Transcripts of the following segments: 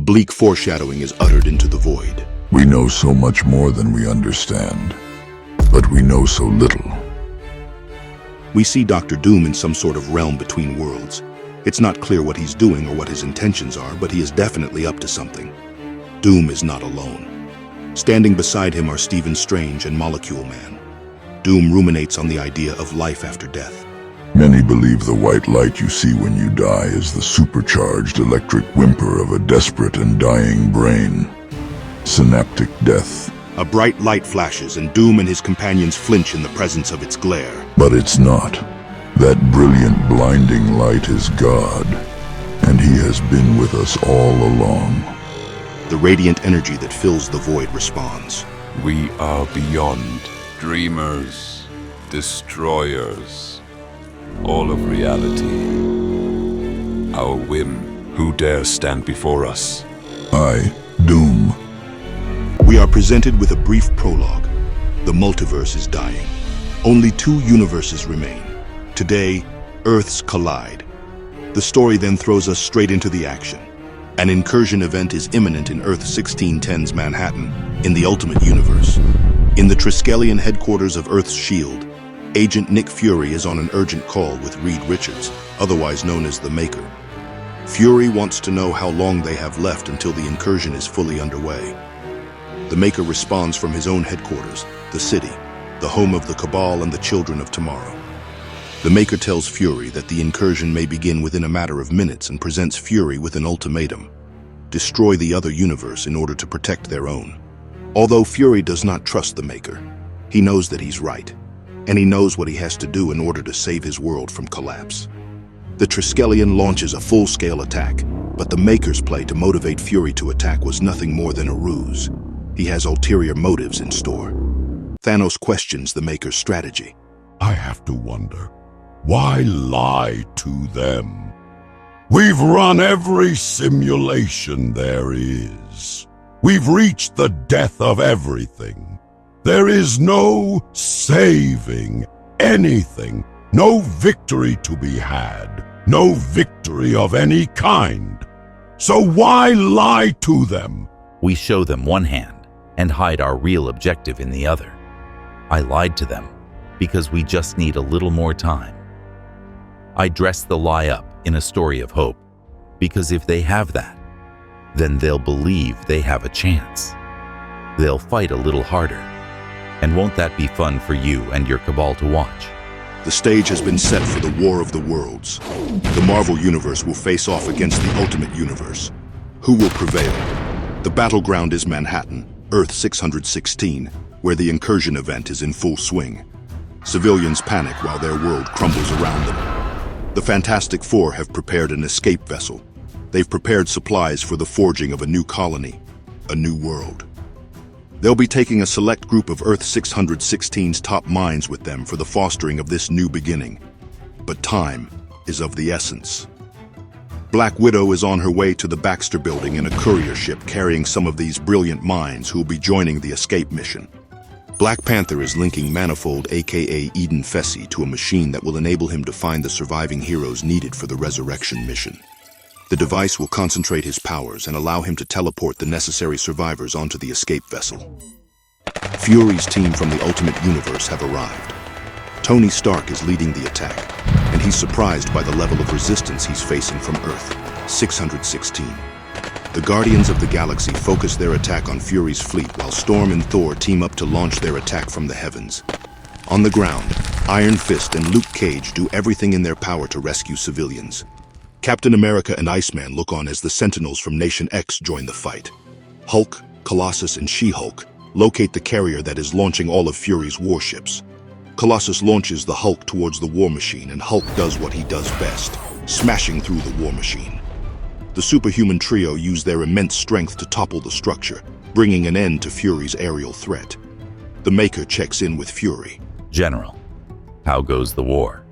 bleak foreshadowing is uttered into the void. We know so much more than we understand, but we know so little. We see Dr. Doom in some sort of realm between worlds. It's not clear what he's doing or what his intentions are, but he is definitely up to something. Doom is not alone. Standing beside him are Stephen Strange and Molecule Man. Doom ruminates on the idea of life after death. Many believe the white light you see when you die is the supercharged electric whimper of a desperate and dying brain. Synaptic death. A bright light flashes, and Doom and his companions flinch in the presence of its glare. But it's not. That brilliant, blinding light is God, and he has been with us all along. The radiant energy that fills the void responds. We are beyond, dreamers, destroyers, all of reality. Our whim, who dares stand before us? I, Doom. We are presented with a brief prologue. The multiverse is dying. Only 2 universes remain. Today, Earths collide. The story then throws us straight into the action. An incursion event is imminent in Earth 1610's Manhattan, in the Ultimate Universe. In the Triskelion headquarters of Earth's S.H.I.E.L.D., Agent Nick Fury is on an urgent call with Reed Richards, otherwise known as the Maker. Fury wants to know how long they have left until the incursion is fully underway. The Maker responds from his own headquarters, the city, the home of the Cabal and the Children of Tomorrow. The Maker tells Fury that the incursion may begin within a matter of minutes and presents Fury with an ultimatum: destroy the other universe in order to protect their own. Although Fury does not trust the Maker, he knows that he's right, and he knows what he has to do in order to save his world from collapse. The Triskelion launches a full-scale attack, but the Maker's play to motivate Fury to attack was nothing more than a ruse. He has ulterior motives in store. Thanos questions the Maker's strategy. I have to wonder, why lie to them? We've run every simulation there is. We've reached the death of everything. There is no saving anything, no victory to be had, no victory of any kind. So why lie to them? We show them one hand and hide our real objective in the other. I lied to them because we just need a little more time. I dress the lie up in a story of hope, because if they have that, then they'll believe they have a chance. They'll fight a little harder. And won't that be fun for you and your Cabal to watch? The stage has been set for the War of the Worlds. The Marvel Universe will face off against the Ultimate Universe. Who will prevail? The battleground is Manhattan, Earth 616, where the incursion event is in full swing. Civilians panic while their world crumbles around them. The Fantastic Four have prepared an escape vessel. They've prepared supplies for the forging of a new colony, a new world. They'll be taking a select group of Earth 616's top minds with them for the fostering of this new beginning. But time is of the essence. Black Widow is on her way to the Baxter Building in a courier ship carrying some of these brilliant minds who will be joining the escape mission. Black Panther is linking Manifold, aka Eden Fessy, to a machine that will enable him to find the surviving heroes needed for the resurrection mission. The device will concentrate his powers and allow him to teleport the necessary survivors onto the escape vessel. Fury's team from the Ultimate Universe have arrived. Tony Stark is leading the attack, and he's surprised by the level of resistance he's facing from Earth 616. The Guardians of the Galaxy focus their attack on Fury's fleet while Storm and Thor team up to launch their attack from the heavens. On the ground, Iron Fist and Luke Cage do everything in their power to rescue civilians. Captain America and Iceman look on as the Sentinels from Nation X join the fight. Hulk, Colossus, and She-Hulk locate the carrier that is launching all of Fury's warships. Colossus launches the Hulk towards the war machine, and Hulk does what he does best, smashing through the war machine. The superhuman trio use their immense strength to topple the structure, bringing an end to Fury's aerial threat. The Maker checks in with Fury. General, how goes the war?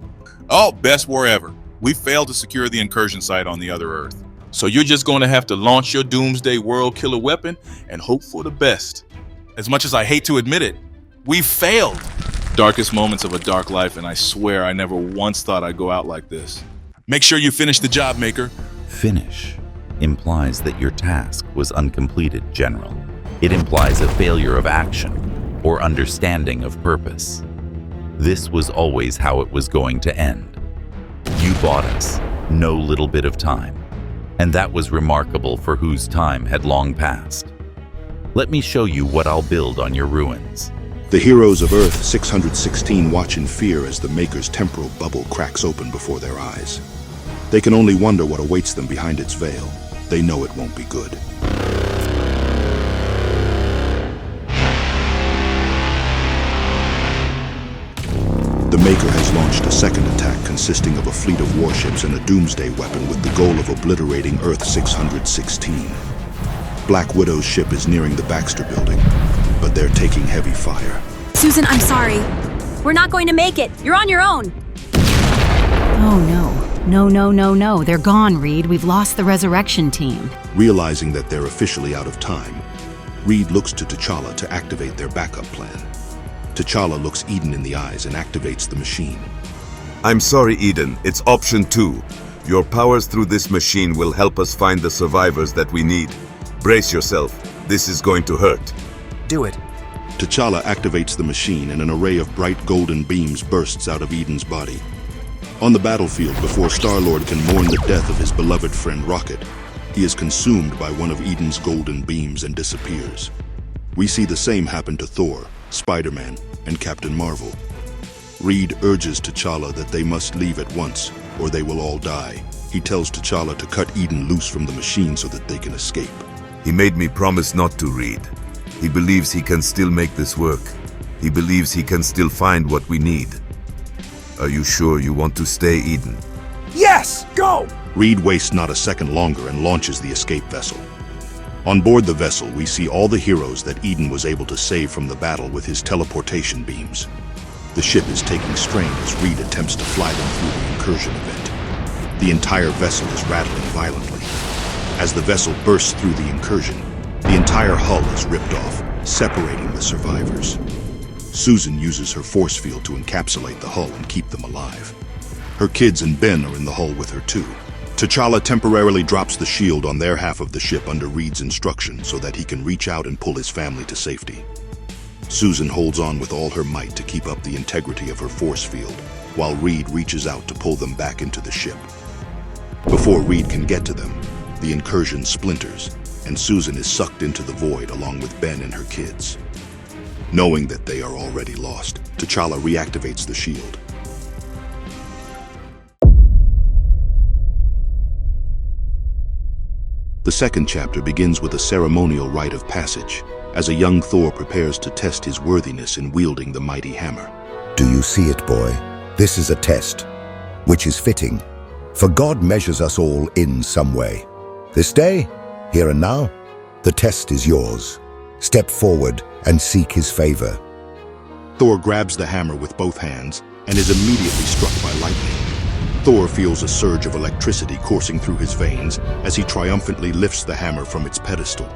Oh, best war ever. We failed to secure the incursion site on the other Earth. So you're just going to have to launch your doomsday world killer weapon and hope for the best. As much as I hate to admit it, we failed. Darkest moments of a dark life, and I swear I never once thought I'd go out like this. Make sure you finish the job, Maker. Finish? implies that your task was uncompleted, General. It implies a failure of action or understanding of purpose. This was always how it was going to end. You bought us no little bit of time, and that was remarkable for whose time had long passed. Let me show you what I'll build on your ruins. The heroes of Earth 616 watch in fear as the Maker's temporal bubble cracks open before their eyes. They can only wonder what awaits them behind its veil. They know it won't be good. The Maker has launched a second attack consisting of a fleet of warships and a doomsday weapon with the goal of obliterating Earth 616. Black Widow's ship is nearing the Baxter building, but they're taking heavy fire. Susan, I'm sorry. We're not going to make it. You're on your own. Oh no. They're gone, Reed. We've lost the resurrection team. Realizing that they're officially out of time, Reed looks to T'Challa to activate their backup plan. T'Challa looks Eden in the eyes and activates the machine. I'm sorry, Eden. It's option 2. Your powers through this machine will help us find the survivors that we need. Brace yourself. This is going to hurt. Do it. T'Challa activates the machine and an array of bright golden beams bursts out of Eden's body. On the battlefield, before Star-Lord can mourn the death of his beloved friend Rocket, he is consumed by one of Eden's golden beams and disappears. We see the same happen to Thor, Spider-Man, and Captain Marvel. Reed urges T'Challa that they must leave at once, or they will all die. He tells T'Challa to cut Eden loose from the machine so that they can escape. He made me promise not to, Reed. He believes he can still make this work. He believes he can still find what we need. Are you sure you want to stay, Eden? Yes! Go! Reed wastes not a second longer and launches the escape vessel. On board the vessel, we see all the heroes that Eden was able to save from the battle with his teleportation beams. The ship is taking strain as Reed attempts to fly them through the incursion event. The entire vessel is rattling violently. As the vessel bursts through the incursion, the entire hull is ripped off, separating the survivors. Susan uses her force field to encapsulate the hull and keep them alive. Her kids and Ben are in the hull with her too. T'Challa temporarily drops the shield on their half of the ship under Reed's instruction so that he can reach out and pull his family to safety. Susan holds on with all her might to keep up the integrity of her force field, while Reed reaches out to pull them back into the ship. Before Reed can get to them, the incursion splinters, and Susan is sucked into the void along with Ben and her kids. Knowing that they are already lost, T'Challa reactivates the shield. The second chapter begins with a ceremonial rite of passage, as a young Thor prepares to test his worthiness in wielding the mighty hammer. Do you see it, boy? This is a test, which is fitting, for God measures us all in some way. This day, here and now, the test is yours. Step forward and seek his favor. Thor grabs the hammer with both hands and is immediately struck by lightning. Thor feels a surge of electricity coursing through his veins as he triumphantly lifts the hammer from its pedestal.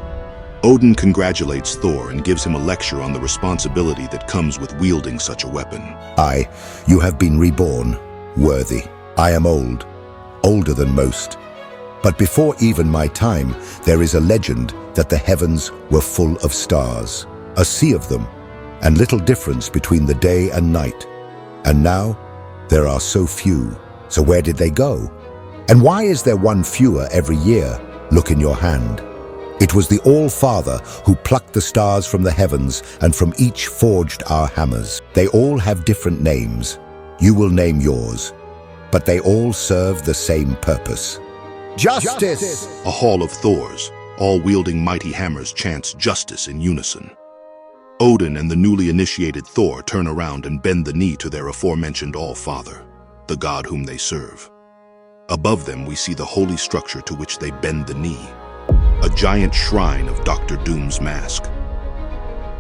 Odin congratulates Thor and gives him a lecture on the responsibility that comes with wielding such a weapon. You have been reborn, worthy. I am old, older than most. But before even my time, there is a legend that the heavens were full of stars, a sea of them, and little difference between the day and night. And now, there are so few. So where did they go? And why is there one fewer every year? Look in your hand. It was the All-Father who plucked the stars from the heavens and from each forged our hammers. They all have different names. You will name yours. But they all serve the same purpose. Justice! A hall of Thors, all wielding mighty hammers, chants justice in unison. Odin and the newly initiated Thor turn around and bend the knee to their aforementioned All-Father, the god whom they serve. Above them we see the holy structure to which they bend the knee, a giant shrine of Dr. Doom's mask.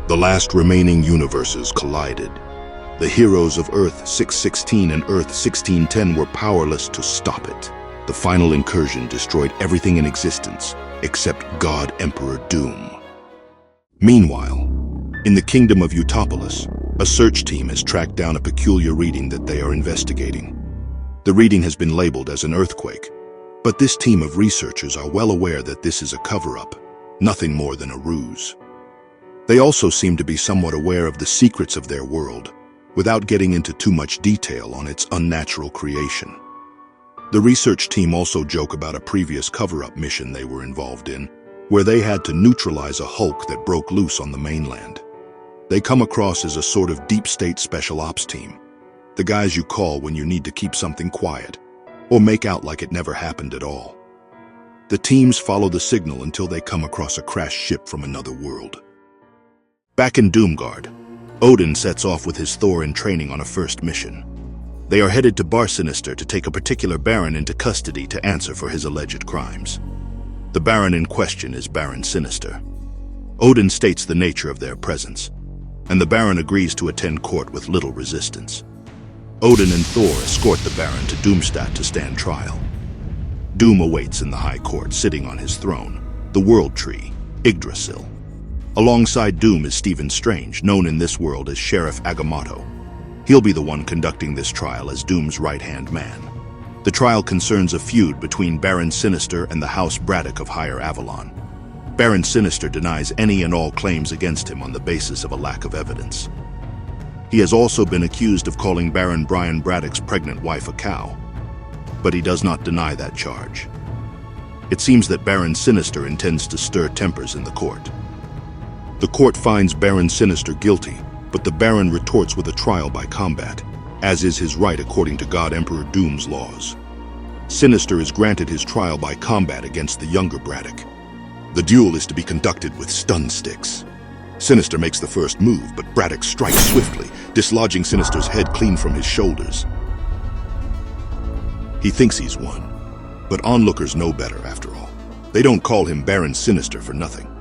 The last remaining universes collided. The heroes of Earth 616 and Earth 1610 were powerless to stop it. The final incursion destroyed everything in existence except God Emperor Doom. Meanwhile, in the kingdom of Utopolis, a search team has tracked down a peculiar reading that they are investigating. The reading has been labeled as an earthquake, But this team of researchers are well aware that this is a cover-up, nothing more than a ruse. They also seem to be somewhat aware of the secrets of their world, without getting into too much detail on its unnatural creation. The research team also joke about a previous cover-up mission they were involved in, where they had to neutralize a Hulk that broke loose on the mainland. They come across as a sort of deep state special ops team, the guys you call when you need to keep something quiet, or make out like it never happened at all. The teams follow the signal until they come across a crashed ship from another world. Back in Doomguard, Odin sets off with his Thor in training on a first mission. They are headed to Bar Sinister to take a particular Baron into custody to answer for his alleged crimes. The Baron in question is Baron Sinister. Odin states the nature of their presence, and the Baron agrees to attend court with little resistance. Odin and Thor escort the Baron to Doomstadt to stand trial. Doom awaits in the High Court, sitting on his throne, the World Tree, Yggdrasil. Alongside Doom is Stephen Strange, known in this world as Sheriff Agamotto. He'll be the one conducting this trial as Doom's right-hand man. The trial concerns a feud between Baron Sinister and the House Braddock of Higher Avalon. Baron Sinister denies any and all claims against him on the basis of a lack of evidence. He has also been accused of calling Baron Brian Braddock's pregnant wife a cow, but he does not deny that charge. It seems that Baron Sinister intends to stir tempers in the court. The court finds Baron Sinister guilty, but the Baron retorts with a trial by combat, as is his right according to God Emperor Doom's laws. Sinister is granted his trial by combat against the younger Braddock. The duel is to be conducted with stun sticks. Sinister makes the first move, but Braddock strikes swiftly, dislodging Sinister's head clean from his shoulders. He thinks he's won, but onlookers know better after all. They don't call him Baron Sinister for nothing.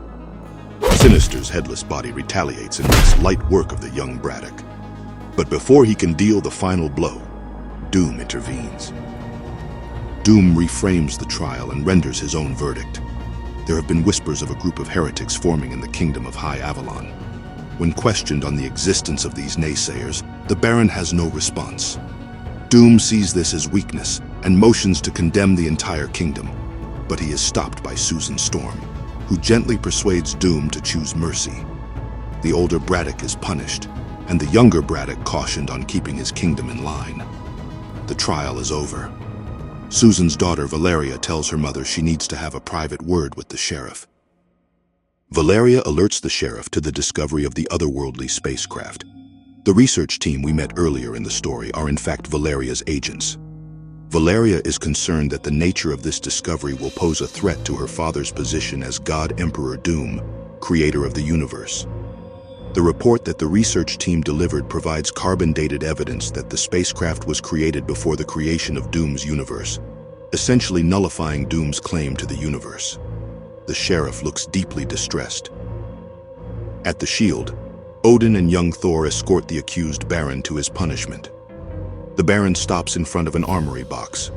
Sinister's headless body retaliates and makes light work of the young Braddock. But before he can deal the final blow, Doom intervenes. Doom reframes the trial and renders his own verdict. There have been whispers of a group of heretics forming in the kingdom of High Avalon. When questioned on the existence of these naysayers, the Baron has no response. Doom sees this as weakness and motions to condemn the entire kingdom, but he is stopped by Susan Storm, who gently persuades Doom to choose mercy. The older Braddock is punished, and the younger Braddock cautioned on keeping his kingdom in line. The trial is over. Susan's daughter Valeria tells her mother she needs to have a private word with the sheriff. Valeria alerts the sheriff to the discovery of the otherworldly spacecraft. The research team we met earlier in the story are in fact Valeria's agents. Valeria is concerned that the nature of this discovery will pose a threat to her father's position as God Emperor Doom, creator of the universe. The report that the research team delivered provides carbon-dated evidence that the spacecraft was created before the creation of Doom's universe, essentially nullifying Doom's claim to the universe. The sheriff looks deeply distressed. At the shield, Odin and young Thor escort the accused Baron to his punishment. The Baron stops in front of an armory box.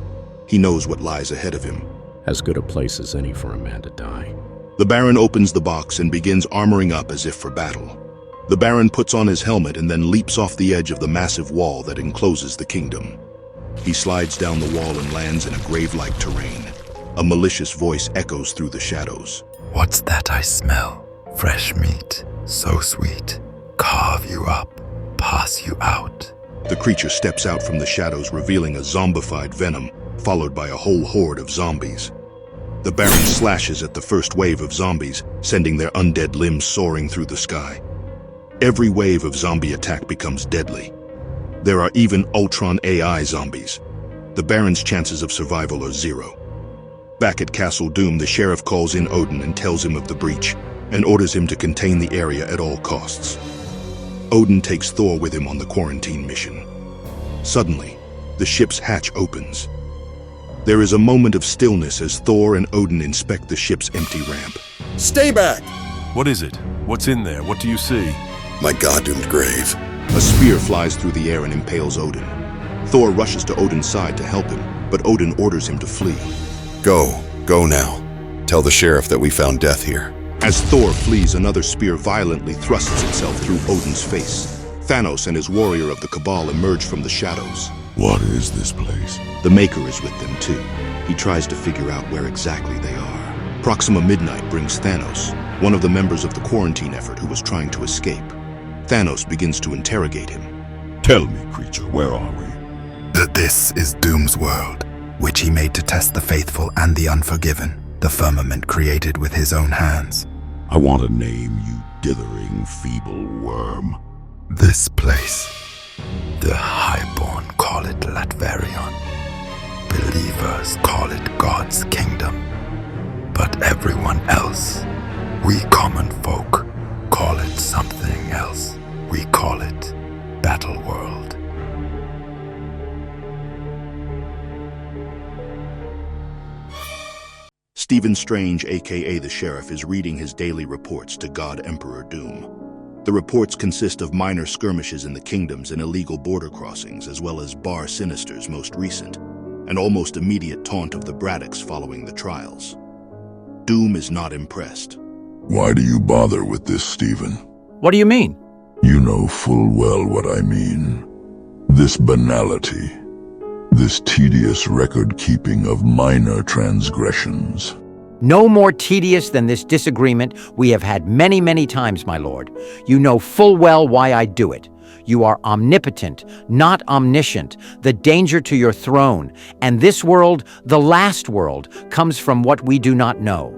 He knows what lies ahead of him. As good a place as any for a man to die. The Baron opens the box and begins armoring up as if for battle. The Baron puts on his helmet and then leaps off the edge of the massive wall that encloses the kingdom. He slides down the wall and lands in a grave-like terrain. A malicious voice echoes through the shadows. What's that I smell? Fresh meat, so sweet. Carve you up, pass you out. The creature steps out from the shadows, revealing a zombified venom, followed by a whole horde of zombies. The Baron slashes at the first wave of zombies, sending their undead limbs soaring through the sky. Every wave of zombie attack becomes deadly. There are even Ultron AI zombies. The Baron's chances of survival are 0. Back at Castle Doom, the sheriff calls in Odin and tells him of the breach, and orders him to contain the area at all costs. Odin takes Thor with him on the quarantine mission. Suddenly, the ship's hatch opens. There is a moment of stillness as Thor and Odin inspect the ship's empty ramp. Stay back! What is it? What's in there? What do you see? My god-doomed grave. A spear flies through the air and impales Odin. Thor rushes to Odin's side to help him, but Odin orders him to flee. Go now. Tell the sheriff that we found death here. As Thor flees, another spear violently thrusts itself through Odin's face. Thanos and his warrior of the Cabal emerge from the shadows. What is this place? The Maker is with them too. He tries to figure out where exactly they are. Proxima Midnight brings Thanos, one of the members of the quarantine effort who was trying to escape. Thanos begins to interrogate him. Tell me, creature, where are we? This is Doom's world, which he made to test the faithful and the unforgiven, the firmament created with his own hands. I want a name, you dithering, feeble worm. This place, the Highborn call it Latverion. Believers call it God's kingdom. But everyone else, we common folk, call it something else. We call it Battle World. Stephen Strange, aka the Sheriff, is reading his daily reports to God Emperor Doom. The reports consist of minor skirmishes in the kingdoms and illegal border crossings, as well as Bar Sinister's most recent, and almost immediate taunt of the Braddocks following the trials. Doom is not impressed. Why do you bother with this, Stephen? What do you mean? You know full well what I mean. This banality. This tedious record-keeping of minor transgressions. No more tedious than this disagreement we have had many, many times, my lord. You know full well why I do it. You are omnipotent, not omniscient. The danger to your throne, and this world, the last world, comes from what we do not know.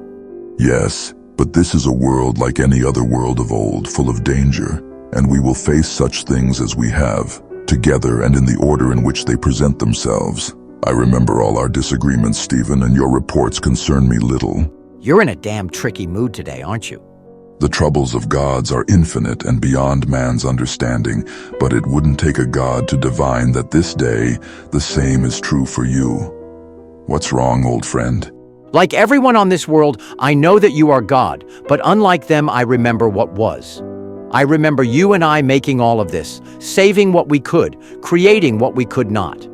Yes, but this is a world like any other world of old, full of danger, and we will face such things as we have, together and in the order in which they present themselves. I remember all our disagreements, Stephen, and your reports concern me little. You're in a damn tricky mood today, aren't you? The troubles of gods are infinite and beyond man's understanding, but it wouldn't take a god to divine that this day, the same is true for you. What's wrong, old friend? Like everyone on this world, I know that you are God, but unlike them, I remember what was. I remember you and I making all of this, saving what we could, creating what we could not.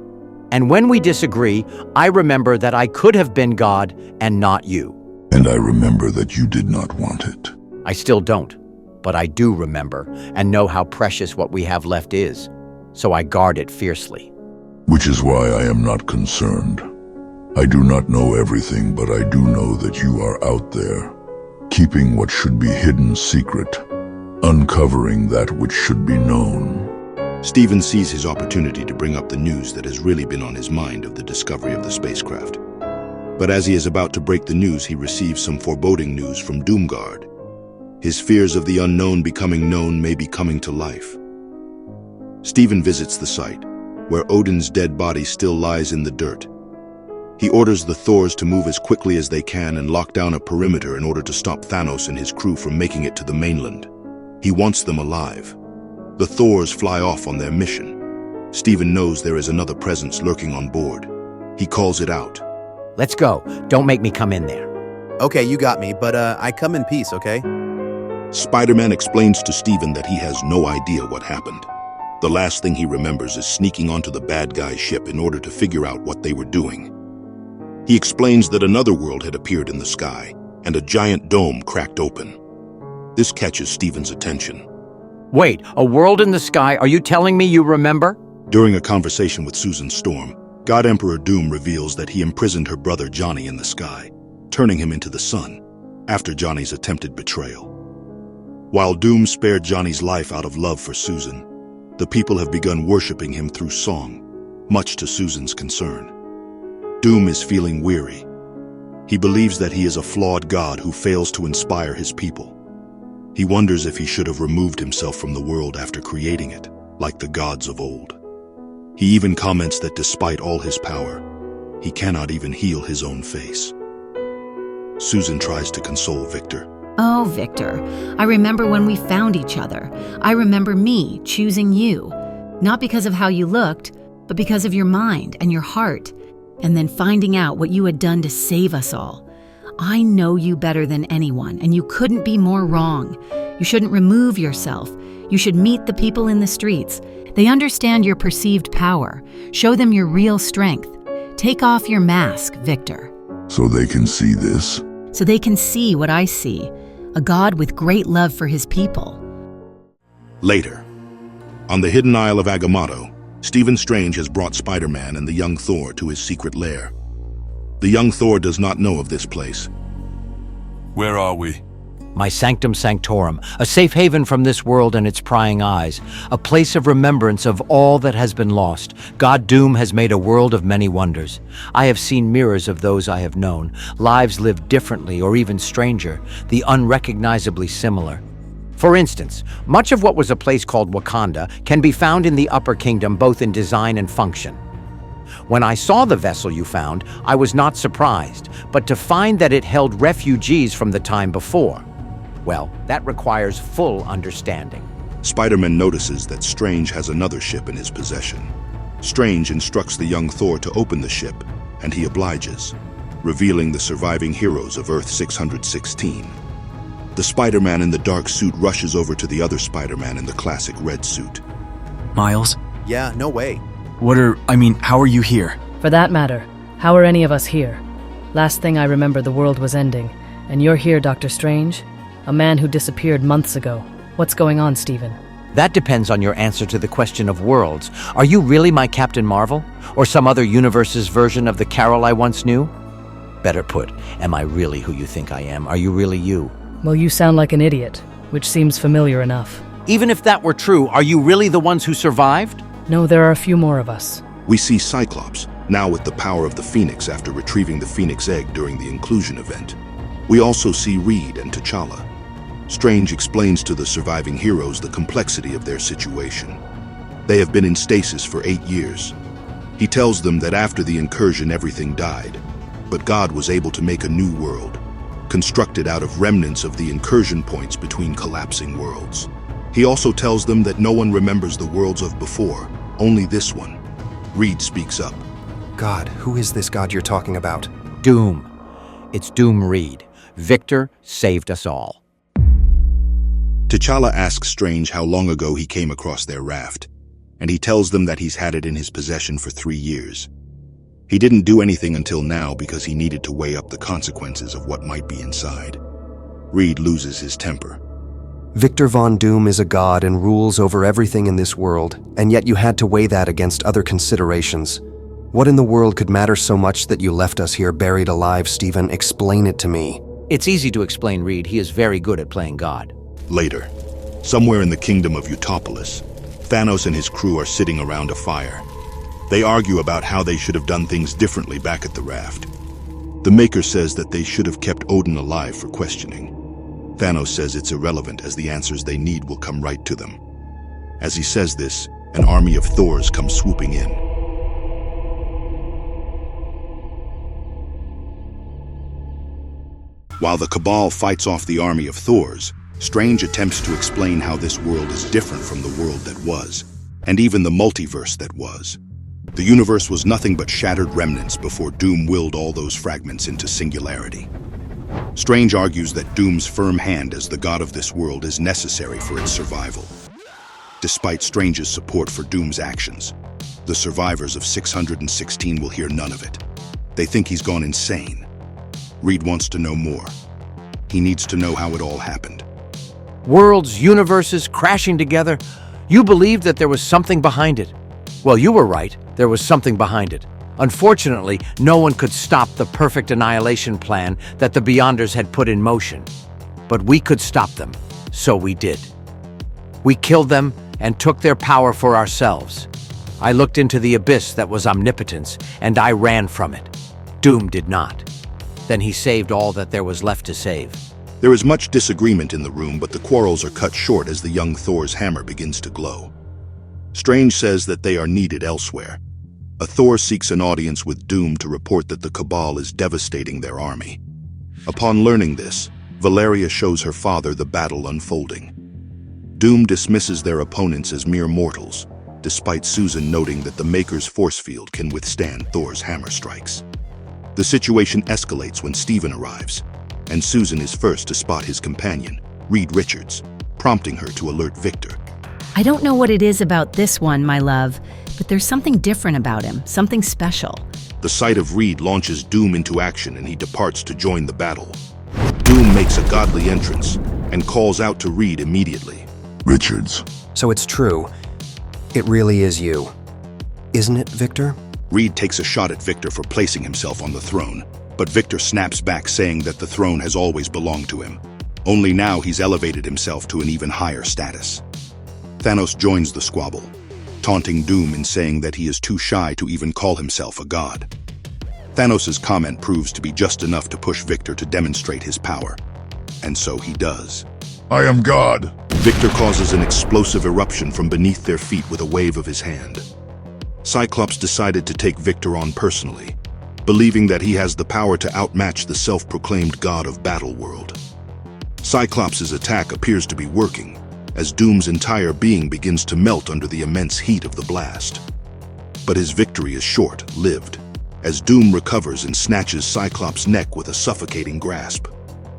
And when we disagree, I remember that I could have been God and not you. And I remember that you did not want it. I still don't, but I do remember and know how precious what we have left is, so I guard it fiercely. Which is why I am not concerned. I do not know everything, but I do know that you are out there, keeping what should be hidden secret, uncovering that which should be known. Stephen sees his opportunity to bring up the news that has really been on his mind of the discovery of the spacecraft. But as he is about to break the news, he receives some foreboding news from Doomguard. His fears of the unknown becoming known may be coming to life. Stephen visits the site, where Odin's dead body still lies in the dirt. He orders the Thors to move as quickly as they can and lock down a perimeter in order to stop Thanos and his crew from making it to the mainland. He wants them alive. The Thors fly off on their mission. Stephen knows there is another presence lurking on board. He calls it out. Let's go. Don't make me come in there. Okay, you got me, but I come in peace, okay? Spider-Man explains to Stephen that he has no idea what happened. The last thing he remembers is sneaking onto the bad guy's ship in order to figure out what they were doing. He explains that another world had appeared in the sky, and a giant dome cracked open. This catches Stephen's attention. Wait, a world in the sky? Are you telling me you remember? During a conversation with Susan Storm, God Emperor Doom reveals that he imprisoned her brother Johnny in the sky, turning him into the sun, after Johnny's attempted betrayal. While Doom spared Johnny's life out of love for Susan, the people have begun worshipping him through song, much to Susan's concern. Doom is feeling weary. He believes that he is a flawed god who fails to inspire his people. He wonders if he should have removed himself from the world after creating it, like the gods of old. He even comments that despite all his power, he cannot even heal his own face. Susan tries to console Victor. Oh, Victor, I remember when we found each other. I remember me choosing you, not because of how you looked, but because of your mind and your heart, and then finding out what you had done to save us all. I know you better than anyone, and you couldn't be more wrong. You shouldn't remove yourself. You should meet the people in the streets. They understand your perceived power. Show them your real strength. Take off your mask, Victor. So they can see this? So they can see what I see, a God with great love for his people. Later, on the hidden isle of Agamotto, Stephen Strange has brought Spider-Man and the young Thor to his secret lair. The young Thor does not know of this place. Where are we? My sanctum sanctorum, a safe haven from this world and its prying eyes, a place of remembrance of all that has been lost. God Doom has made a world of many wonders. I have seen mirrors of those I have known, lives lived differently or even stranger, the unrecognizably similar. For instance, much of what was a place called Wakanda can be found in the Upper Kingdom both in design and function. When I saw the vessel you found, I was not surprised, but to find that it held refugees from the time before, well, that requires full understanding. Spider-Man notices that Strange has another ship in his possession. Strange instructs the young Thor to open the ship, and he obliges, revealing the surviving heroes of Earth 616. The Spider-Man in the dark suit rushes over to the other Spider-Man in the classic red suit. Miles? Yeah, no way. How are you here? For that matter, how are any of us here? Last thing I remember, the world was ending, and you're here, Dr. Strange? A man who disappeared months ago. What's going on, Stephen? That depends on your answer to the question of worlds. Are you really my Captain Marvel? Or some other universe's version of the Carol I once knew? Better put, am I really who you think I am? Are you really you? Well, you sound like an idiot, which seems familiar enough. Even if that were true, are you really the ones who survived? No, there are a few more of us. We see Cyclops, now with the power of the Phoenix after retrieving the Phoenix egg during the inclusion event. We also see Reed and T'Challa. Strange explains to the surviving heroes the complexity of their situation. They have been in stasis for 8 years. He tells them that after the incursion everything died, but God was able to make a new world, constructed out of remnants of the incursion points between collapsing worlds. He also tells them that no one remembers the worlds of before, only this one. Reed speaks up. God, who is this God you're talking about? Doom. It's Doom Reed. Victor saved us all. T'Challa asks Strange how long ago he came across their raft, and he tells them that he's had it in his possession for 3 years. He didn't do anything until now because he needed to weigh up the consequences of what might be inside. Reed loses his temper. Victor Von Doom is a god and rules over everything in this world, and yet you had to weigh that against other considerations. What in the world could matter so much that you left us here buried alive, Stephen? Explain it to me. It's easy to explain, Reed. He is very good at playing God. Later, somewhere in the kingdom of Utopolis, Thanos and his crew are sitting around a fire. They argue about how they should have done things differently back at the raft. The Maker says that they should have kept Odin alive for questioning. Thanos says it's irrelevant as the answers they need will come right to them. As he says this, an army of Thors comes swooping in. While the Cabal fights off the army of Thors, Strange attempts to explain how this world is different from the world that was, and even the multiverse that was. The universe was nothing but shattered remnants before Doom willed all those fragments into singularity. Strange argues that Doom's firm hand as the god of this world is necessary for its survival. Despite Strange's support for Doom's actions, the survivors of 616 will hear none of it. They think he's gone insane. Reed wants to know more. He needs to know how it all happened. Worlds, universes crashing together. You believed that there was something behind it. Well, you were right. There was something behind it. Unfortunately, no one could stop the perfect annihilation plan that the Beyonders had put in motion. But we could stop them, so we did. We killed them and took their power for ourselves. I looked into the abyss that was omnipotence, and I ran from it. Doom did not. Then he saved all that there was left to save. There is much disagreement in the room, but the quarrels are cut short as the young Thor's hammer begins to glow. Strange says that they are needed elsewhere. A Thor seeks an audience with Doom to report that the Cabal is devastating their army. Upon learning this, Valeria shows her father the battle unfolding. Doom dismisses their opponents as mere mortals, despite Susan noting that the Maker's force field can withstand Thor's hammer strikes. The situation escalates when Stephen arrives, and Susan is first to spot his companion, Reed Richards, prompting her to alert Victor. I don't know what it is about this one, my love, but there's something different about him, something special. The sight of Reed launches Doom into action and he departs to join the battle. Doom makes a godly entrance and calls out to Reed immediately. Richards. So it's true. It really is you. Isn't it, Victor? Reed takes a shot at Victor for placing himself on the throne, but Victor snaps back saying that the throne has always belonged to him. Only now he's elevated himself to an even higher status. Thanos joins the squabble, taunting Doom and saying that he is too shy to even call himself a god. Thanos' comment proves to be just enough to push Victor to demonstrate his power. And so he does. I am God. Victor causes an explosive eruption from beneath their feet with a wave of his hand. Cyclops decided to take Victor on personally, believing that he has the power to outmatch the self-proclaimed god of Battleworld. Cyclops' attack appears to be working, as Doom's entire being begins to melt under the immense heat of the blast. But his victory is short-lived, as Doom recovers and snatches Cyclops' neck with a suffocating grasp.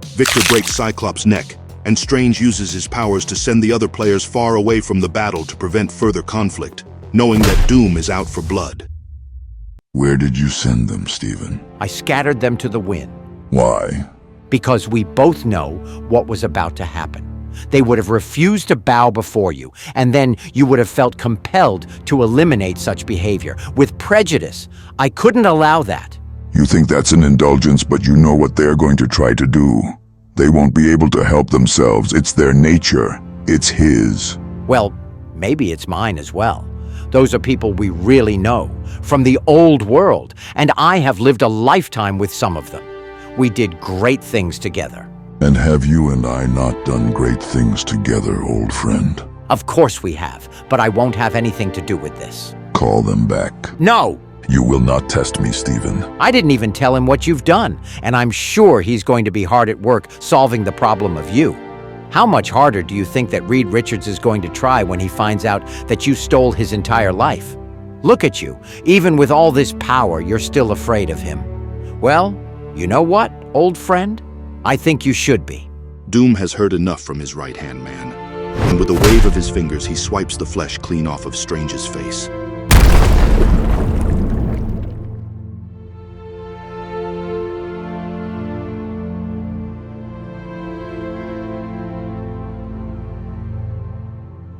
Victor breaks Cyclops' neck, and Strange uses his powers to send the other players far away from the battle to prevent further conflict, knowing that Doom is out for blood. Where did you send them, Stephen? I scattered them to the wind. Why? Because we both know what was about to happen. They would have refused to bow before you, and then you would have felt compelled to eliminate such behavior. With prejudice, I couldn't allow that. You think that's an indulgence, but you know what they're going to try to do. They won't be able to help themselves. It's their nature. It's his. Well, maybe it's mine as well. Those are people we really know, from the old world, and I have lived a lifetime with some of them. We did great things together. And have you and I not done great things together, old friend? Of course we have, but I won't have anything to do with this. Call them back. No! You will not test me, Stephen. I didn't even tell him what you've done, and I'm sure he's going to be hard at work solving the problem of you. How much harder do you think that Reed Richards is going to try when he finds out that you stole his entire life? Look at you. Even with all this power, you're still afraid of him. Well, you know what, old friend? I think you should be. Doom has heard enough from his right-hand man, and with a wave of his fingers he swipes the flesh clean off of Strange's face.